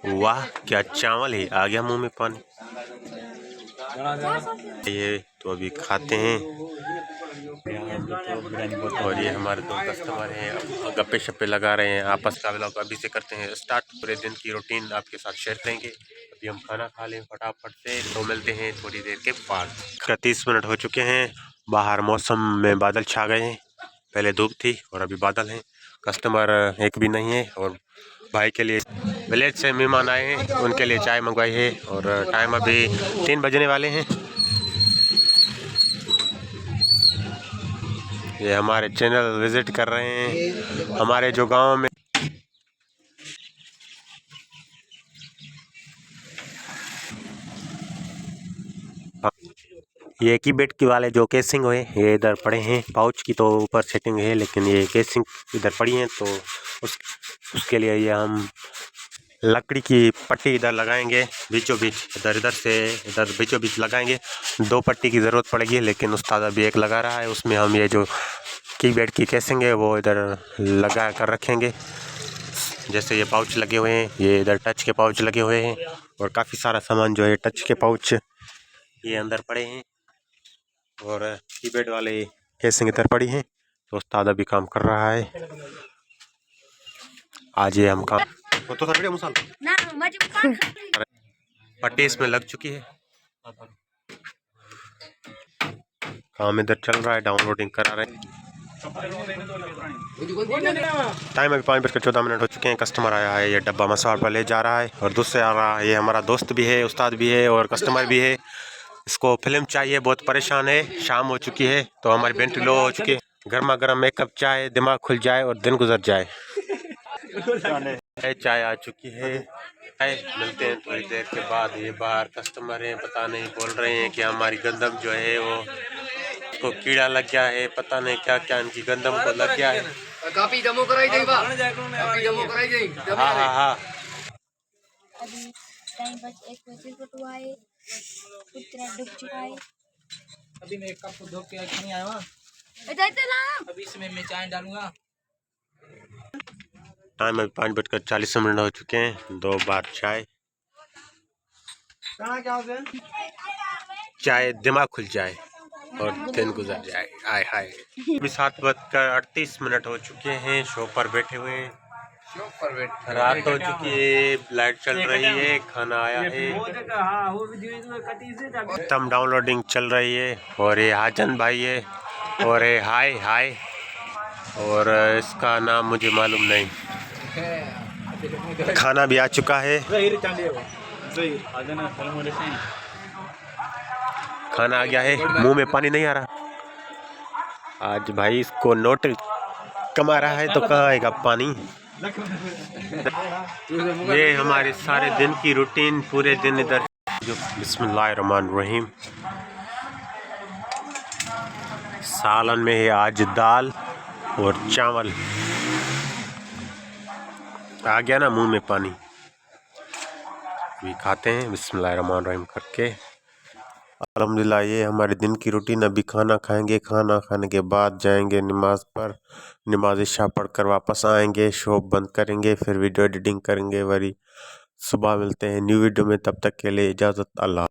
वाह क्या चावल है, आ गया मुंह में पानी। ये तो अभी खाते हैं और ये हमारे दो कस्टमर हैं, गप्पे शप्पे लगा रहे हैं, आपस का व्लॉग अभी से करते हैं स्टार्ट। पूरे दिन की रूटीन आपके साथ शेयर करेंगे। अभी हम खाना खा लें फटाफट से, तो मिलते हैं थोड़ी देर के बाद। 30 मिनट हो चुके हैं, बाहर मौसम में बादल छा गए हैं, पहले धूप थी और अभी बादल हैं। कस्टमर एक भी नहीं है और भाई के लिए विलेज से मेहमान आए हैं, उनके लिए चाय मंगवाई है और टाइम अभी 3 बजने वाले हैं। ये हमारे चैनल विजिट कर रहे हैं हमारे जो गांव में। ये की बेट की वाले जो केसिंग हुए ये इधर पड़े हैं, पाउच की तो ऊपर सेटिंग है लेकिन ये केसिंग इधर पड़ी है, तो उसके लिए ये हम लकड़ी की पट्टी इधर लगाएंगे बीचों बीच, इधर से इधर बीचों बीच लगाएंगे। 2 पट्टी की ज़रूरत पड़ेगी लेकिन उस्ताद अभी एक लगा रहा है, उसमें हम ये जो की बेड की केसिंग है वो इधर लगा कर रखेंगे। जैसे ये पाउच लगे हुए हैं, ये इधर टच के पाउच लगे हुए हैं और काफ़ी सारा सामान जो है टच के पाउच ये अंदर पड़े हैं और कीबेड वाले केसिंग इधर पड़ी हैं। तो उस्ताद अभी काम कर रहा है, आज ये हम काम तो पट्टी इसमें लग चुकी है, काम इधर चल रहा है, डाउनलोडिंग करा रहे हैं। टाइम अभी 5:14 हो चुके हैं। कस्टमर आया है, ये डब्बा मसाला पर ले जा रहा है और दूसरे आ रहा है, ये हमारा दोस्त भी है, उस्ताद भी है और कस्टमर भी है। इसको फिल्म चाहिए, बहुत परेशान है, शाम हो चुकी है तो हमारी बैटरी लो हो चुकी है। गर्मा गर्म 1 कप चाय, दिमाग खुल जाए और दिन गुजर जाए। चाय आ चुकी है, मिलते हैं थोड़ी देर के बाद। ये बाहर कस्टमर हैं, पता नहीं बोल रहे हैं कि हमारी गंदम जो है वो को कीड़ा लग गया है, पता नहीं क्या क्या इनकी गंदम को लग गया है। काफी दमो कराई जाई बा, काफी दमो कराई जाई। हाँ हाँ हाँ। अभी टाइम 1 बजे को आए, पुत्रा डूब चुका है। अभी मैं 1 कप धो के नहीं आया हूं, अभी इसमें मैं चाय डालूंगा। टाइम अभी 5:40 हो चुके हैं, 2 बार चाय, चाय दिमाग खुल जाए और दिन गुजर जाए। आय हाय। अभी 7:38 हो चुके हैं, शो पर बैठे हुए हैं, रात हो चुकी है, लाइट चल रही है, खाना आया है, तम डाउनलोडिंग चल रही है और ये हाजन भाई है और ये हाय हाय और इसका नाम मुझे मालूम नहीं। खाना भी आ चुका है, खाना आ गया है, मुंह में पानी नहीं आ रहा। आज भाई इसको नोट कमा रहा है तो कहाँ आएगा पानी। ये हमारे सारे दिन की रूटीन, पूरे दिन इधर जो बिस्मिल्लाहिर्रहमानिर्रहीम। सालन में है आज दाल और चावल, आ गया ना मुंह में पानी। अभी खाते हैं बिस्मिल्लाहिर्रहमानिर्रहीम करके। अल्हम्दुलिल्लाह ये हमारे दिन की रूटीन। अभी खाना खाएंगे, खाना खाने के बाद जाएंगे नमाज पर, नमाज इशा पढ़ कर वापस आएंगे, शॉप बंद करेंगे, फिर वीडियो एडिटिंग करेंगे। वरी सुबह मिलते हैं न्यू वीडियो में, तब तक के लिए इजाज़त, अल्लाह।